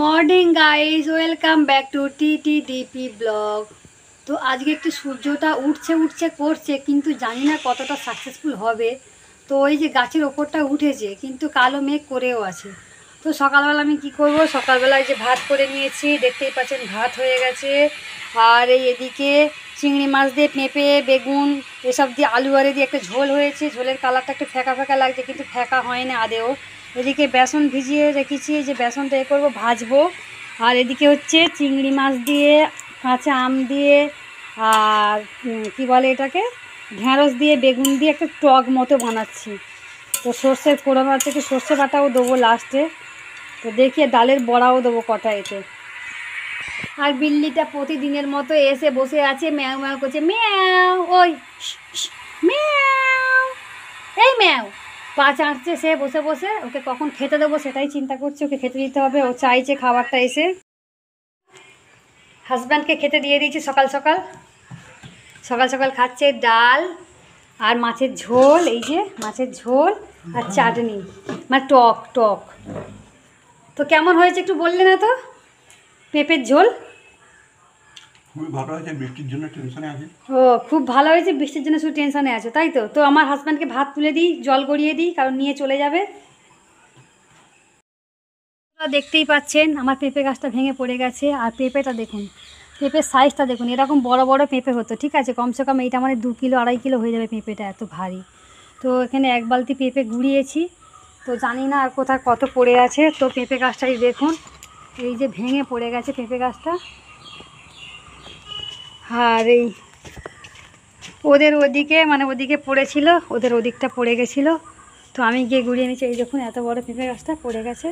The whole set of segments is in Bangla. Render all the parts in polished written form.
Morning guys, welcome back to TTDP blog. তো আজকে একটু সূর্যটা উঠছে করছে, কিন্তু জানি না কতটা সাকসেসফুল হবে। তো ওই যে গাছের ওপরটা উঠেছে, কিন্তু কালো মেঘ করেও আছে। তো সকালবেলা আমি কি করব, সকালবেলায় যে ভাত করে নিয়েছি, দেখতেই পাচ্ছেন ভাত হয়ে গেছে। আর এই এদিকে চিংড়ি মাছ দিয়ে পেঁপে বেগুন এসব দিয়ে আলু আরে দিয়ে একটা ঝোল হয়েছে। ঝোলের কালারটা একটু ফ্যাকা ফ্যাকা লাগছে, কিন্তু ফ্যাকা হয় না আদেও। এদিকে বেসন ভিজিয়ে রেখেছি, যে বেসনটা এ করবো, ভাজবো। আর এদিকে হচ্ছে চিংড়ি মাছ দিয়ে কাঁচা আম দিয়ে আর কি বলে এটাকে, ঢ্যাঁড়স দিয়ে বেগুন দিয়ে একটা টক মতো বানাচ্ছি। তো সর্ষের ফোড়ন আছে, একটু সর্ষে বাটাও দেবো লাস্টে। তো দেখি ডালের বড়াও দেবো কটা এতে। আর বিল্লিটা প্রতিদিনের মতো এসে বসে আছে, ম্যাও ম্যাও করছে, ম্যাও ওই ম্যাও, এই ম্যাও পা চাটছে সে বসে বসে। ওকে কখন খেতে দেবো সেটাই চিন্তা করছে, ওকে খেতে দিতে হবে। ও চাইছে খাবারটা এসে। হাজব্যান্ডকে খেতে দিয়ে দিয়েছি সকাল সকাল। সকাল সকাল খাচ্ছে ডাল আর মাছের ঝোল, এই যে মাছের ঝোল আর চাটনি, মানে টক টক। তো কেমন হয়েছে একটু বললে না তো? পেঁপের ঝোল খুবই ভালো হয়েছে, বৃষ্টির জন্য টেনশনে আছে। ও খুব ভালো হয়েছে, বৃষ্টির জন্য শুধু টেনশনে আছে, তাই তো। তো আমার হাজব্যান্ডকে ভাত তুলে দিই, জল গড়িয়ে দিই, কারণ নিয়ে চলে যাবে। দেখতেই পাচ্ছেন আমার পেঁপে গাছটা ভেঙে পড়ে গেছে। আর পেঁপেটা দেখুন, পেঁপের সাইজটা দেখুন, এরকম বড় বড় পেঁপে হতো, ঠিক আছে, কমসে কম এইটা মানে 2 কিলো 2.5 কিলো হয়ে যাবে পেঁপেটা, এত ভারী। তো এখানে 1 বালতি পেঁপে গুঁড়িয়েছি। তো জানি না আর কোথায় কত পড়ে আছে। তো পেঁপে গাছটাই দেখুন, এই যে ভেঙে পড়ে গেছে পেঁপে গাছটা। আর এই ওদের ওদিকে, মানে ওদিকে পড়েছিল, ওদের ওদিকটা পড়ে গেছিলো। তো আমি গিয়ে গুঁড়িয়ে নিচ্ছি। এই দেখুন এত বড় পেঁপে গাছটা পড়ে গেছে।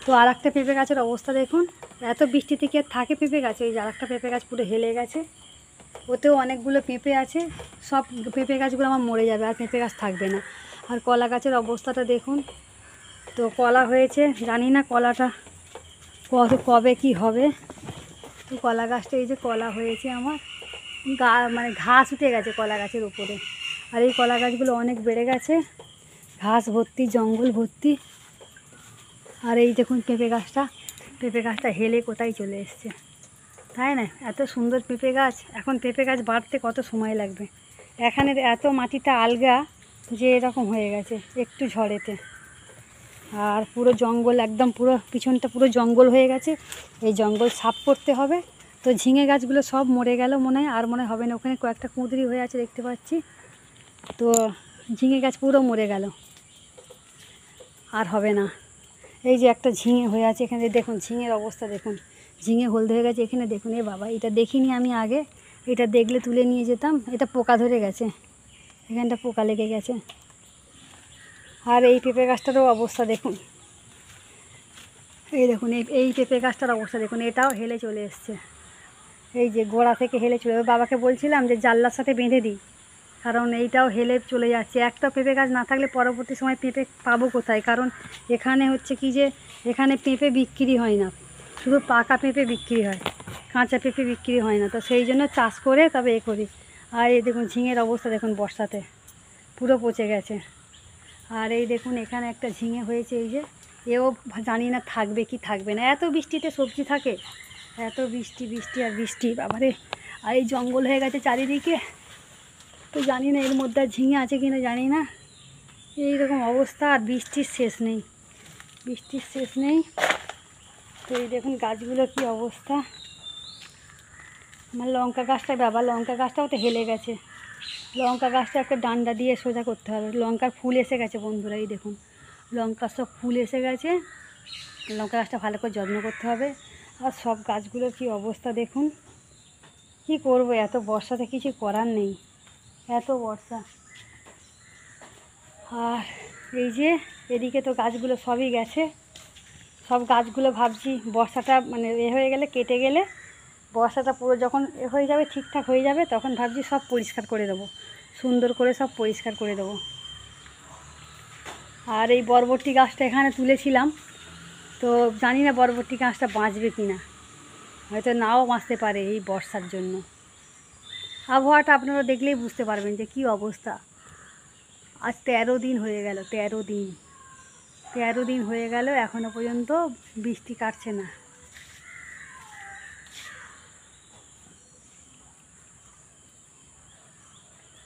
তো আর একটা পেঁপে গাছের অবস্থা দেখুন, এত বৃষ্টিতে কি আর থাকে পেঁপে গাছে। এই যে আর একটা পেঁপে গাছ পুরো হেলে গেছে, ওতেও অনেকগুলো পেঁপে আছে। সব পেঁপে গাছগুলো আমার মরে যাবে, আর পেঁপে গাছ থাকবে না। আর কলা গাছের অবস্থাটা দেখুন। তো কলা হয়েছে, জানি না কলাটা কবে কি হবে। তো কলা গাছটা, এই যে কলা হয়েছে আমার, মানে ঘাস উঠে গেছে কলা গাছের উপরে। আর এই কলা গাছগুলো অনেক বেড়ে গেছে, ঘাস ভর্তি, জঙ্গল ভর্তি। আর এই দেখুন পেঁপে গাছটা হেলে কোথায় চলে এসছে, তাই না? এত সুন্দর পেঁপে গাছ, এখন পেঁপে গাছ বাড়তে কত সময় লাগবে। এখানে এত মাটিটা আলগা যে এরকম হয়ে গেছে একটু ঝড়েতে। আর পুরো জঙ্গল, একদম পুরো পিছনটা পুরো জঙ্গল হয়ে গেছে। এই জঙ্গল সাফ করতে হবে। তো ঝিঙে গাছগুলো সব মরে গেল মনে হয়, আর মনে হবে না। ওখানে কয়েকটা কুঁদরি হয়ে আছে দেখতে পাচ্ছি। তো ঝিঙে গাছ পুরো মরে গেল, আর হবে না। এই যে একটা ঝিঙে হয়ে আছে এখানে, দেখুন ঝিঙের অবস্থা দেখুন, ঝিঙে হলদে হয়ে গেছে এখানে দেখুন। এ বাবা, এটা দেখিনি আমি আগে, এটা দেখলে তুলে নিয়ে যেতাম। এটা পোকা ধরে গেছে, এখানটা পোকা লেগে গেছে। আর এই পেঁপে গাছটারও অবস্থা দেখুন, এই দেখুন এই পেঁপে গাছটার অবস্থা দেখুন, এটাও হেলে চলে এসছে। এই যে গোড়া থেকে হেলে চলে, বাবাকে বলছিলাম যে জানলার সাথে বেঁধে দিই, কারণ এইটাও হেলে চলে যাচ্ছে। একটা পেঁপে গাছ না থাকলে পরবর্তী সময় পেঁপে পাবো কোথায়? কারণ এখানে হচ্ছে কি যে, এখানে পেঁপে বিক্রি হয় না, শুধু পাকা পেঁপে বিক্রি হয়, কাঁচা পেঁপে বিক্রি হয় না। তো সেই জন্য চাষ করে তবে এ করি। আর এই দেখুন ঝিঙের অবস্থা দেখুন, বর্ষাতে পুরো পচে গেছে। আর এই দেখুন এখানে একটা ঝিঙে হয়েছে, এই যে এও জানি না থাকবে কি থাকবে না। এত বৃষ্টিতে সবজি থাকে, এত বৃষ্টি বৃষ্টি আর বৃষ্টি, বাবারে। আর এই জঙ্গল হয়ে গেছে চারিদিকে। তো জানি না এর মধ্যে ঝিঙে আছে কিনা, জানি না। এইরকম অবস্থা, আর বৃষ্টির শেষ নেই, বৃষ্টির শেষ নেই। তো এই দেখুন গাছগুলো কি অবস্থা। আমার লঙ্কা গাছটা, বাবা লঙ্কা গাছটাও তো হেলে গেছে। লঙ্কা গাছটা একটা ডান্ডা দিয়ে সোজা করতে হবে। লঙ্কার ফুল এসে গেছে বন্ধুরা, এই দেখুন লঙ্কার সব ফুল এসে গেছে। লঙ্কা গাছটা ভালো করে যত্ন করতে হবে। আর সব গাছগুলোর কি অবস্থা দেখুন। কি করব, এত বর্ষাতে কিছু করার নেই, এত বর্ষা। আর এই যে এদিকে তো গাছগুলো সবই গেছে, সব গাছগুলো ভাবছি বর্ষাটা মানে হয়ে গেলে, কেটে গেলে, বর্ষাটা পুরো যখন হয়ে যাবে, ঠিকঠাক হয়ে যাবে, তখন ভাবছি সব পরিষ্কার করে দেবো, সুন্দর করে সব পরিষ্কার করে দেবো। আর এই বরবটি গাছটা এখানে তুলেছিলাম, তো জানি না বরবটি গাছটা বাঁচবে কি না, হয়তো নাও বাঁচতে পারে এই বর্ষার জন্য। আবহাওয়াটা আপনারা দেখলেই বুঝতে পারবেন যে কী অবস্থা। আজ 13 দিন হয়ে গেল, 13 দিন হয়ে গেল, এখনও পর্যন্ত বৃষ্টি কাটছে না।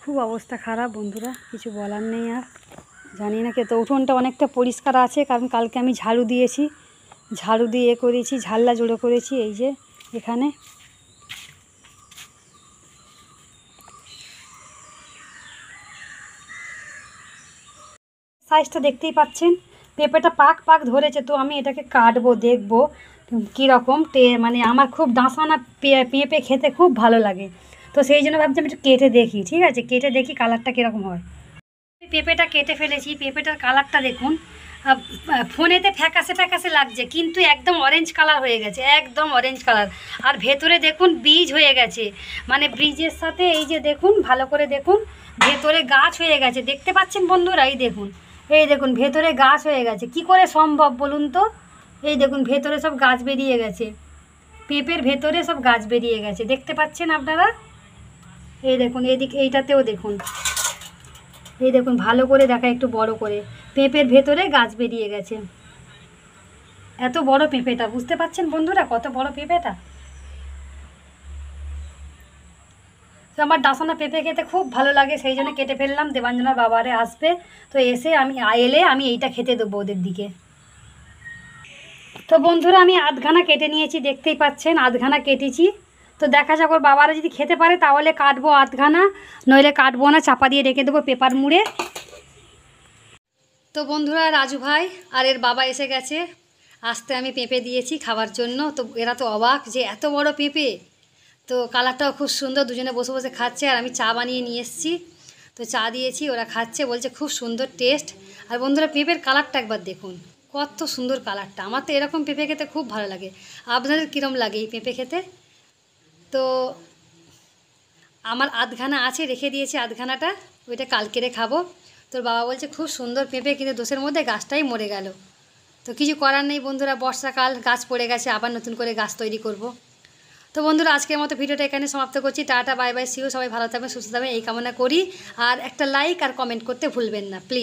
খুব অবস্থা খারাপ বন্ধুরা, কিছু বলার নেই। আর জানি না কে, তো উঠোনটা অনেকটা পরিষ্কার আছে, কারণ কালকে আমি ঝাড়ু দিয়েছি, ঝাড়ু দিয়ে করেছি, ঝাল্লা জোড়ো করেছি এই যে এখানে। সাইজটা দেখতেই পাচ্ছেন, পেঁপেটা পাক পাক ধরেছে, তো আমি এটাকে কাটবো, দেখবো কীরকম মানে আমার খুব ডাঁসানা পেঁপে খেতে খুব ভালো লাগে, তো সেই জন্য ভাবছি আমি একটু কেটে দেখি। ঠিক আছে, কেটে দেখি কালারটা কীরকম হয়। পেঁপেটা কেটে ফেলেছি, পেঁপেটার কালারটা দেখুন, ফোনেতে ফ্যাকাসে ফ্যাকাসে লাগছে, কিন্তু একদম অরেঞ্জ কালার হয়ে গেছে, একদম অরেঞ্জ কালার। আর ভেতরে দেখুন বীজ হয়ে গেছে, মানে বীজের সাথে এই যে দেখুন, ভালো করে দেখুন, ভেতরে গাছ হয়ে গেছে, দেখতে পাচ্ছেন বন্ধুরা? এই দেখুন ভেতরে গাছ হয়ে গেছে, কি করে সম্ভব বলুন তো? এই দেখুন ভেতরে সব গাছ বেরিয়ে গেছে, পেঁপের ভেতরে সব গাছ বেরিয়ে গেছে, দেখতে পাচ্ছেন আপনারা? এই দেখুন এদিকে, এইটাতেও দেখুন, এই দেখুন ভালো করে দেখা, একটু বড় করে, পেঁপের ভেতরে গাছ বেরিয়ে গেছে। এত বড় পেঁপেটা, বুঝতে পাচ্ছেন বন্ধুরা কত বড় পেঁপেটা? তো আমার ডাসানা পেঁপে খেতে খুব ভালো লাগে, সেই জন্য কেটে ফেললাম। দেবাঞ্জনার বাবারে আসবে, তো এসে এলে আমি এইটা খেতে দেবো ওদের দিকে। তো বন্ধুরা আমি আধখানা কেটে নিয়েছি, দেখতেই পাচ্ছেন আধখানা কেটেছি। তো দেখা যাক ওর বাবারা যদি খেতে পারে তাহলে কাটবো আধখানা, নইলে কাটবো না, চাপা দিয়ে রেখে দেবো পেপার মুড়ে। তো বন্ধুরা রাজু ভাই আর এর বাবা এসে গেছে, আসতে আমি পেঁপে দিয়েছি খাওয়ার জন্য। তো এরা তো অবাক যে এত বড় পেঁপে, তো কালারটাও খুব সুন্দর, দুজনে বসে বসে খাচ্ছে, আর আমি চা বানিয়ে নিয়ে এসেছি, তো চা দিয়েছি, ওরা খাচ্ছে, বলছে খুব সুন্দর টেস্ট। আর বন্ধুরা পেঁপের কালারটা একবার দেখুন, কত সুন্দর কালারটা। আমার তো এরকম পেঁপে খেতে খুব ভালো লাগে, আপনাদের কীরকম লাগে এই পেঁপে খেতে? তো আমার আধখানা আছে, রেখে দিয়েছি আধখানাটা, ওইটা কালকেরে খাবো। তোর বাবা বলছে খুব সুন্দর পেঁপে, কিন্তু দোষের মধ্যে গাছটাই মরে গেল। তো কিছু করার নেই বন্ধুরা, বর্ষাকাল, গাছ পড়ে গেছে, আবার নতুন করে গাছ তৈরি করব। তো বন্ধুরা আজকের মতো ভিডিওটা এখানে সমাপ্ত করছি। টাটা, বাই বাই, সিও, সবাই ভালো থাকবেন, সুস্থ থাকবেন এই কামনা করি। আর একটা লাইক আর কমেন্ট করতে ভুলবেন না প্লিজ।